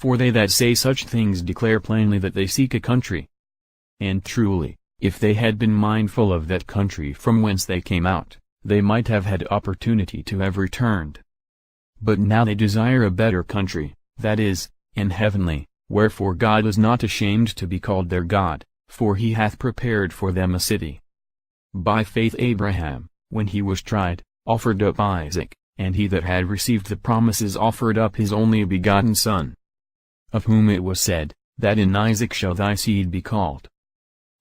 For they that say such things declare plainly that they seek a country. And truly, if they had been mindful of that country from whence they came out, they might have had opportunity to have returned. But now they desire a better country, that is, an heavenly, wherefore God is not ashamed to be called their God, for he hath prepared for them a city. By faith Abraham, when he was tried, offered up Isaac, and he that had received the promises offered up his only begotten son, of whom it was said, that in Isaac shall thy seed be called.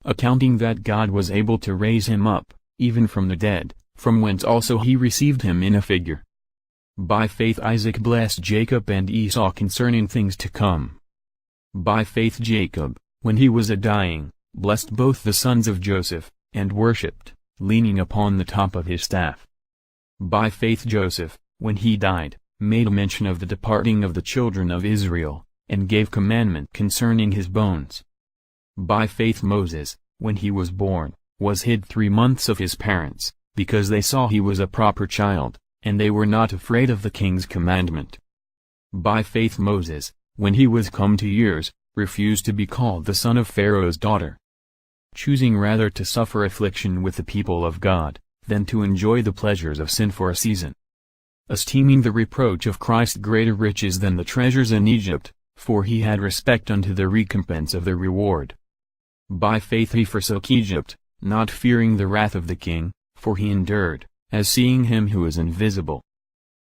Accounting that God was able to raise him up, even from the dead, from whence also he received him in a figure. By faith Isaac blessed Jacob and Esau concerning things to come. By faith Jacob, when he was a-dying, blessed both the sons of Joseph, and worshipped, leaning upon the top of his staff. By faith Joseph, when he died, made mention of the departing of the children of Israel, and gave commandment concerning his bones. By faith Moses, when he was born, was hid 3 months of his parents, because they saw he was a proper child, and they were not afraid of the king's commandment. By faith Moses, when he was come to years, refused to be called the son of Pharaoh's daughter, choosing rather to suffer affliction with the people of God, than to enjoy the pleasures of sin for a season. Esteeming the reproach of Christ greater riches than the treasures in Egypt, for he had respect unto the recompense of the reward. By faith he forsook Egypt, not fearing the wrath of the king, for he endured, as seeing him who is invisible.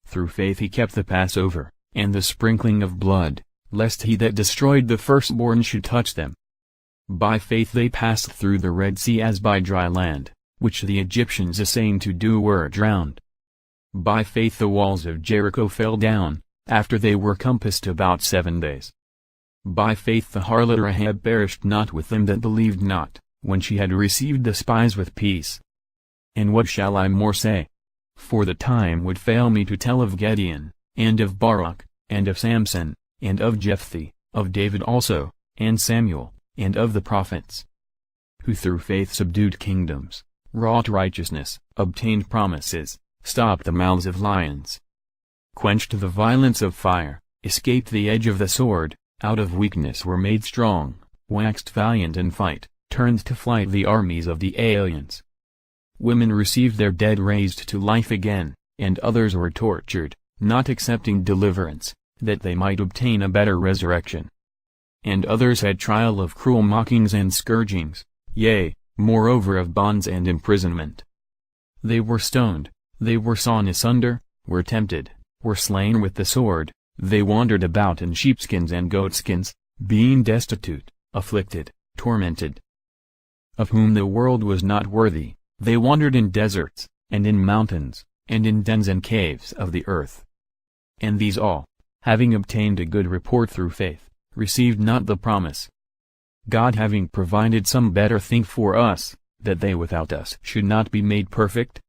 Through faith he kept the Passover, and the sprinkling of blood, lest he that destroyed the firstborn should touch them. By faith they passed through the Red Sea as by dry land, which the Egyptians assaying to do were drowned. By faith the walls of Jericho fell down, after they were compassed about 7 days. By faith the harlot Rahab perished not with them that believed not, when she had received the spies with peace. And what shall I more say? For the time would fail me to tell of Gideon, and of Barak, and of Samson, and of Jephthah, of David also, and Samuel, and of the prophets, who through faith subdued kingdoms, wrought righteousness, obtained promises, stopped the mouths of lions, quenched the violence of fire, escaped the edge of the sword, out of weakness were made strong, waxed valiant in fight, turned to flight the armies of the aliens. Women received their dead raised to life again, and others were tortured, not accepting deliverance, that they might obtain a better resurrection. And others had trial of cruel mockings and scourgings, yea, moreover of bonds and imprisonment. They were stoned, they were sawn asunder, were tempted, were slain with the sword, they wandered about in sheepskins and goatskins, being destitute, afflicted, tormented, of whom the world was not worthy. They wandered in deserts, and in mountains, and in dens and caves of the earth. And these all, having obtained a good report through faith, received not the promise, God having provided some better thing for us, that they without us should not be made perfect,